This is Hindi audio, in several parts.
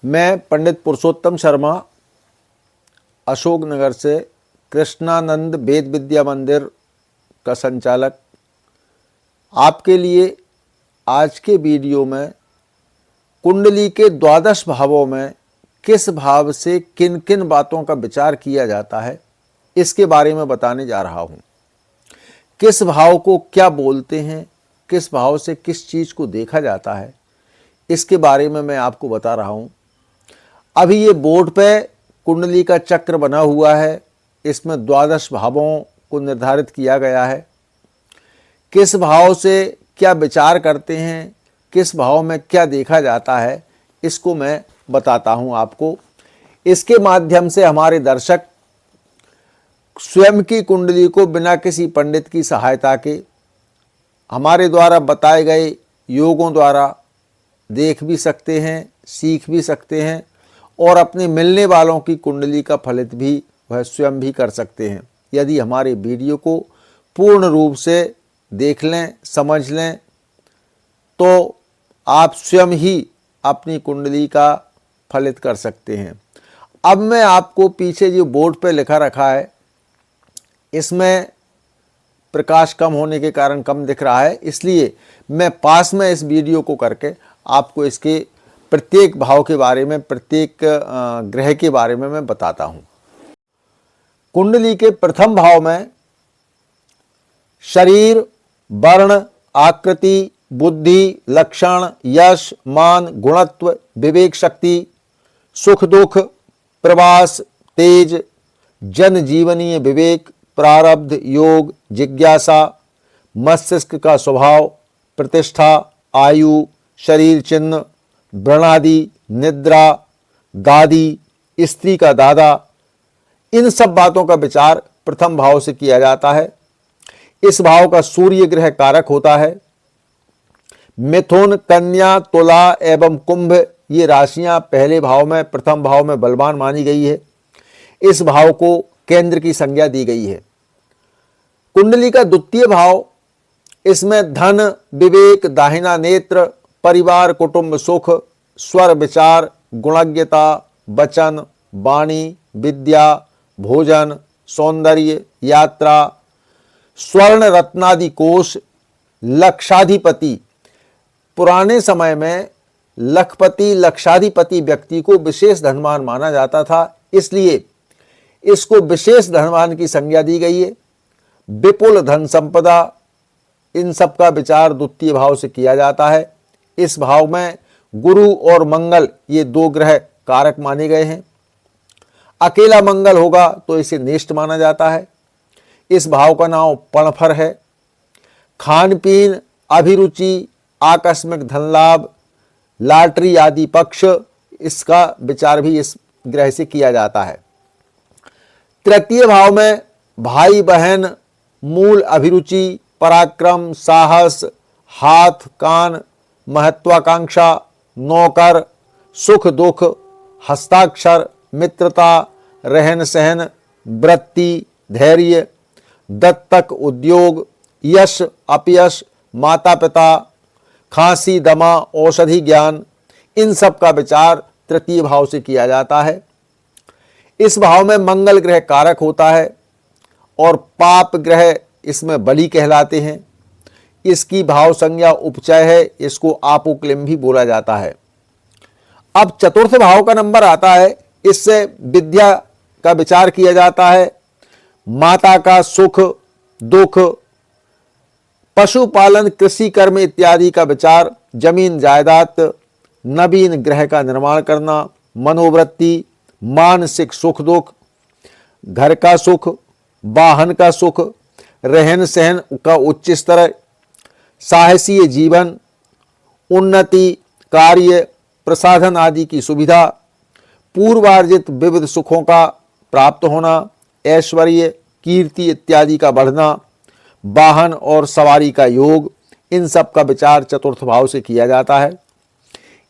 मैं पंडित पुरुषोत्तम शर्मा अशोकनगर से कृष्णानंद वेद विद्या मंदिर का संचालक आपके लिए आज के वीडियो में कुंडली के द्वादश भावों में किस भाव से किन किन बातों का विचार किया जाता है इसके बारे में बताने जा रहा हूँ। किस भाव को क्या बोलते हैं, किस भाव से किस चीज़ को देखा जाता है, इसके बारे में मैं आपको बता रहा हूँ। अभी ये बोर्ड पे कुंडली का चक्र बना हुआ है, इसमें द्वादश भावों को निर्धारित किया गया है। किस भाव से क्या विचार करते हैं, किस भाव में क्या देखा जाता है, इसको मैं बताता हूँ आपको। इसके माध्यम से हमारे दर्शक स्वयं की कुंडली को बिना किसी पंडित की सहायता के हमारे द्वारा बताए गए योगों द्वारा देख भी सकते हैं, सीख भी सकते हैं और अपने मिलने वालों की कुंडली का फलित भी वह स्वयं भी कर सकते हैं। यदि हमारे वीडियो को पूर्ण रूप से देख लें, समझ लें, तो आप स्वयं ही अपनी कुंडली का फलित कर सकते हैं। अब मैं आपको पीछे जो बोर्ड पे लिखा रखा है, इसमें प्रकाश कम होने के कारण कम दिख रहा है, इसलिए मैं पास में इस वीडियो को करके आपको इसके प्रत्येक भाव के बारे में, प्रत्येक ग्रह के बारे में मैं बताता हूँ। कुंडली के प्रथम भाव में शरीर, वर्ण, आकृति, बुद्धि, लक्षण, यश, मान, गुणत्व, विवेक शक्ति, सुख दुख, प्रवास, तेज, जन जीवनीय विवेक, प्रारब्ध, योग, जिज्ञासा, मस्तिष्क का स्वभाव, प्रतिष्ठा, आयु, शरीर चिन्ह, व्रणादि, निद्रा, गादी, स्त्री का दादा, इन सब बातों का विचार प्रथम भाव से किया जाता है। इस भाव का सूर्य ग्रह कारक होता है। मिथुन, कन्या, तुला एवं कुंभ ये राशियां पहले भाव में, प्रथम भाव में बलवान मानी गई है। इस भाव को केंद्र की संज्ञा दी गई है। कुंडली का द्वितीय भाव, इसमें धन, विवेक, दाहिना नेत्र, परिवार, कुटुंब, सुख, स्वर, विचार, गुणज्ञता, वचन, वाणी, विद्या, भोजन, सौंदर्य, यात्रा, स्वर्ण रत्नादि कोश, लक्षाधिपति। पुराने समय में लखपति, लक्षाधिपति व्यक्ति को विशेष धनवान माना जाता था, इसलिए इसको विशेष धनवान की संज्ञा दी गई है। विपुल धन संपदा, इन सब का विचार द्वितीय भाव से किया जाता है। इस भाव में गुरु और मंगल ये दो ग्रह कारक माने गए हैं। अकेला मंगल होगा तो इसे नेष्ट माना जाता है। इस भाव का नाम पणफर है। खान पीन, अभिरुचि, आकस्मिक धन लाभ, लॉटरी आदि पक्ष, इसका विचार भी इस ग्रह से किया जाता है। तृतीय भाव में भाई बहन, मूल अभिरुचि, पराक्रम, साहस, हाथ कान, महत्वाकांक्षा, नौकर, सुख दुख, हस्ताक्षर, मित्रता, रहन सहन, वृत्ति, धैर्य, दत्तक, उद्योग, यश अपयश, माता पिता, खांसी दमा, औषधि ज्ञान, इन सब का विचार तृतीय भाव से किया जाता है। इस भाव में मंगल ग्रह कारक होता है और पाप ग्रह इसमें बलि कहलाते हैं। इसकी भाव संज्ञा उपचय है, इसको आपोक्लिम भी बोला जाता है। अब चतुर्थ भाव का नंबर आता है, इससे विद्या का विचार किया जाता है। माता का सुख दुख, पशुपालन, कृषि कर्म इत्यादि का विचार, जमीन जायदाद, नवीन ग्रह का निर्माण करना, मनोवृत्ति, मानसिक सुख दुख, घर का सुख, वाहन का सुख, रहन सहन का उच्च स्तर, साहसीय जीवन, उन्नति, कार्य, प्रसाधन आदि की सुविधा, पूर्वार्जित विविध सुखों का प्राप्त होना, ऐश्वर्य, कीर्ति इत्यादि का बढ़ना, वाहन और सवारी का योग, इन सब का विचार चतुर्थ भाव से किया जाता है।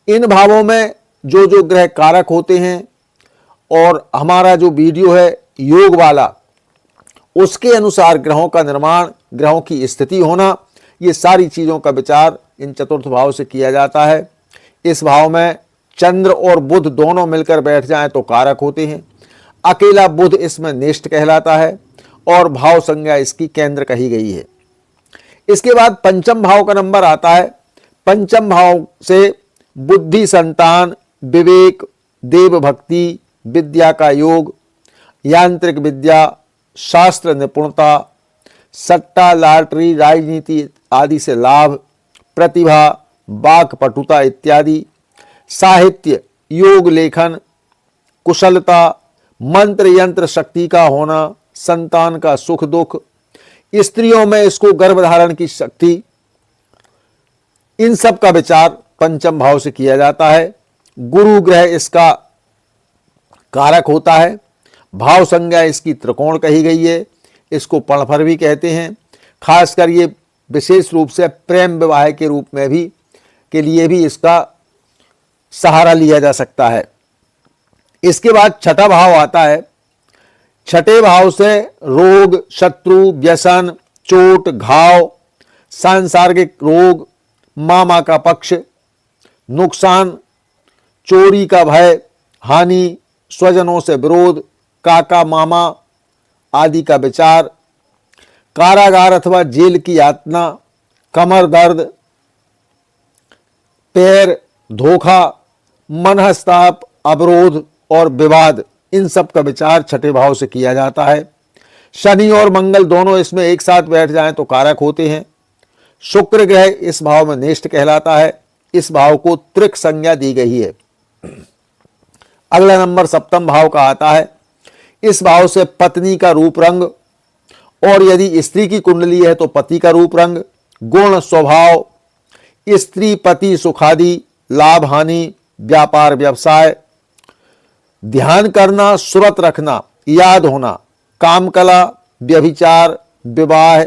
इन भावों में जो जो ग्रह कारक होते हैं और हमारा जो वीडियो है योग वाला, उसके अनुसार ग्रहों का निर्माण, ग्रहों की स्थिति होना, ये सारी चीज़ों का विचार इन चतुर्थ भाव से किया जाता है। इस भाव में चंद्र और बुध दोनों मिलकर बैठ जाएं तो कारक होते हैं। अकेला बुध इसमें नेष्ट कहलाता है और भाव संज्ञा इसकी केंद्र कही गई है। इसके बाद पंचम भाव का नंबर आता है। पंचम भाव से बुद्धि, संतान, विवेक, देव भक्ति, विद्या का योग, यांत्रिक विद्या, शास्त्र निपुणता, सट्टा, लॉटरी, राजनीति आदि से लाभ, प्रतिभा, वाक् पटुता इत्यादि, साहित्य, योग, लेखन, कुशलता, मंत्र यंत्र शक्ति का होना, संतान का सुख दुख, स्त्रियों में इसको गर्भधारण की शक्ति, इन सब का विचार पंचम भाव से किया जाता है। गुरु ग्रह इसका कारक होता है। भाव संज्ञा इसकी त्रिकोण कही गई है। इसको पणफर भी कहते हैं। खासकर ये विशेष रूप से प्रेम विवाह के रूप में भी के लिए भी इसका सहारा लिया जा सकता है। इसके बाद छठा भाव आता है। छठे भाव से रोग, शत्रु, व्यसन, चोट, घाव, सांसर्गिक रोग, मामा का पक्ष, नुकसान, चोरी का भय, हानि, स्वजनों से विरोध, काका मामा आदि का विचार, कारागार अथवा जेल की यातना, कमर दर्द, पैर, धोखा, मनहस्ताप, अवरोध और विवाद, इन सब का विचार छठे भाव से किया जाता है। शनि और मंगल दोनों इसमें एक साथ बैठ जाएं तो कारक होते हैं। शुक्र ग्रह इस भाव में नेष्ट कहलाता है। इस भाव को त्रिक संज्ञा दी गई है। अगला नंबर सप्तम भाव का आता है। इस भाव से पत्नी का रूप रंग और यदि स्त्री की कुंडली है तो पति का रूप रंग, गुण, स्वभाव, स्त्री पति सुखादि, लाभ हानि, व्यापार व्यवसाय, ध्यान करना, सुरत रखना, याद होना, काम कला, व्यभिचार, विवाह,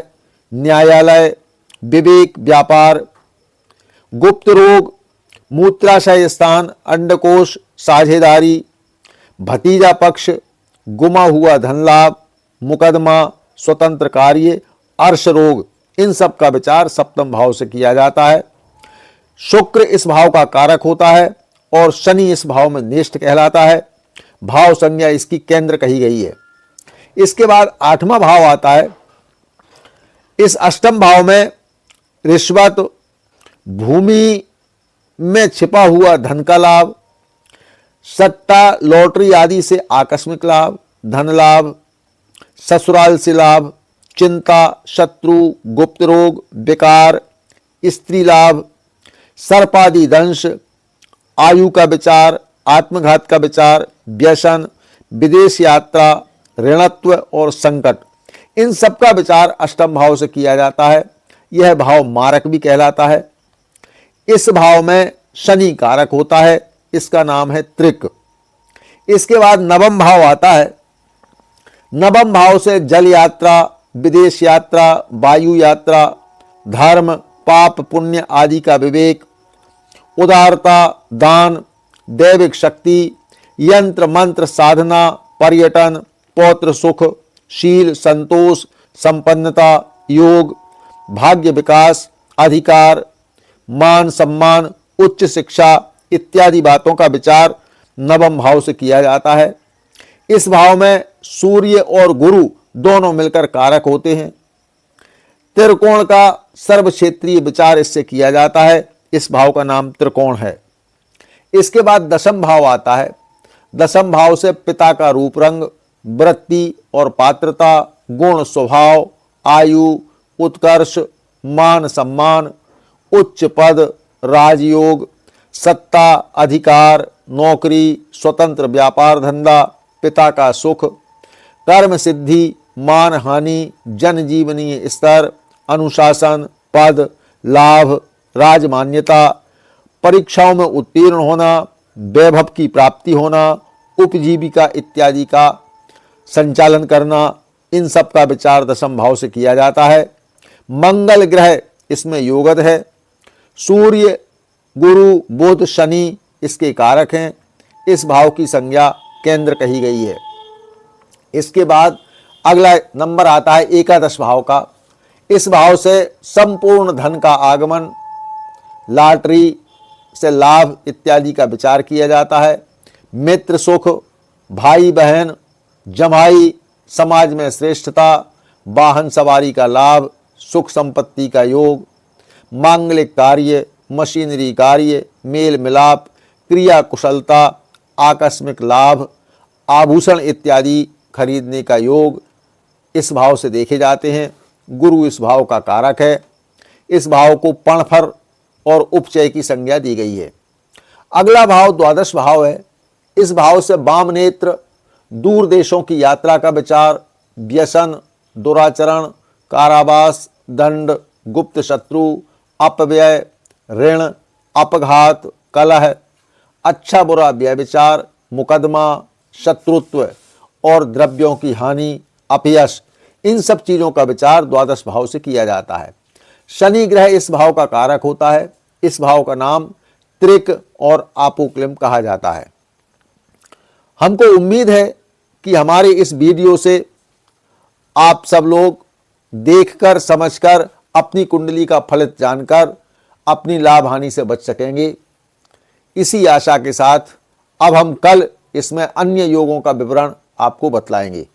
न्यायालय, विवेक, व्यापार, गुप्त रोग, मूत्राशय स्थान, अंडकोश, साझेदारी, भतीजा पक्ष, गुमा हुआ धन लाभ, मुकदमा, स्वतंत्र कार्य, अर्श रोग, इन सब का विचार सप्तम भाव से किया जाता है। शुक्र इस भाव का कारक होता है और शनि इस भाव में नेष्ट कहलाता है। भाव संज्ञा इसकी केंद्र कही गई है। इसके बाद आठवां भाव आता है। इस अष्टम भाव में रिश्वत, भूमि में छिपा हुआ धन का लाभ, सट्टा, लॉटरी आदि से आकस्मिक लाभ, धन लाभ, ससुराल से लाभ, चिंता, शत्रु, गुप्त रोग, विकार, स्त्री लाभ, सर्पादि दंश, आयु का विचार, आत्मघात का विचार, व्यसन, विदेश यात्रा, ऋणत्व और संकट, इन सब का विचार अष्टम भाव से किया जाता है। यह भाव मारक भी कहलाता है। इस भाव में शनि कारक होता है। इसका नाम है त्रिक। इसके बाद नवम भाव आता है। नवम भाव से जल यात्रा, विदेश यात्रा, वायु यात्रा, धर्म, पाप पुण्य आदि का विवेक, उदारता, दान, दैविक शक्ति, यंत्र मंत्र साधना, पर्यटन, पौत्र सुख, शील, संतोष, संपन्नता, योग, भाग्य विकास, अधिकार, मान सम्मान, उच्च शिक्षा इत्यादि बातों का विचार नवम भाव से किया जाता है। इस भाव में सूर्य और गुरु दोनों मिलकर कारक होते हैं। त्रिकोण का सर्व क्षेत्रीय विचार इससे किया जाता है। इस भाव का नाम त्रिकोण है। इसके बाद दशम भाव आता है। दशम भाव से पिता का रूप रंग, वृत्ति और पात्रता, गुण, स्वभाव, आयु, उत्कर्ष, मान सम्मान, उच्च पद, राजयोग, सत्ता, अधिकार, नौकरी, स्वतंत्र व्यापार धंधा, पिता का सुख, कर्म सिद्धि, मान हानि, जनजीवनीय स्तर, अनुशासन, पद, लाभ, राजमान्यता, परीक्षाओं में उत्तीर्ण होना, वैभव की प्राप्ति होना, उपजीविका इत्यादि का संचालन करना, इन सब का विचार दशम भाव से किया जाता है। मंगल ग्रह इसमें योगद है। सूर्य, गुरु, बुध, शनि इसके कारक हैं। इस भाव की संज्ञा केंद्र कही गई है। इसके बाद अगला नंबर आता है एकादश भाव का। इस भाव से संपूर्ण धन का आगमन, लॉटरी, से लाभ इत्यादि का विचार किया जाता है। मित्र सुख, भाई बहन, जमाई, समाज में श्रेष्ठता, वाहन सवारी का लाभ, सुख संपत्ति का योग, मांगलिक कार्य, मशीनरी कार्य, मेल मिलाप, क्रिया कुशलता, आकस्मिक लाभ, आभूषण इत्यादि खरीदने का योग इस भाव से देखे जाते हैं। गुरु इस भाव का कारक है। इस भाव को पणफर और उपचय की संज्ञा दी गई है। अगला भाव द्वादश भाव है। इस भाव से वाम नेत्र, दूर देशों की यात्रा का विचार, व्यसन, दुराचरण, कारावास, दंड, गुप्त शत्रु, अपव्यय, ऋण, अपघात, कलह, अच्छा बुरा व्यभिचार, मुकदमा, शत्रुत्व और द्रव्यों की हानि, अपयश, इन सब चीज़ों का विचार द्वादश भाव से किया जाता है। शनि ग्रह इस भाव का कारक होता है। इस भाव का नाम त्रिक और आपोक्लिम कहा जाता है। हमको उम्मीद है कि हमारे इस वीडियो से आप सब लोग देखकर समझकर अपनी कुंडली का फलित जानकर अपनी लाभ हानि से बच सकेंगे। इसी आशा के साथ अब हम कल इसमें अन्य योगों का विवरण आपको बतलाएंगे।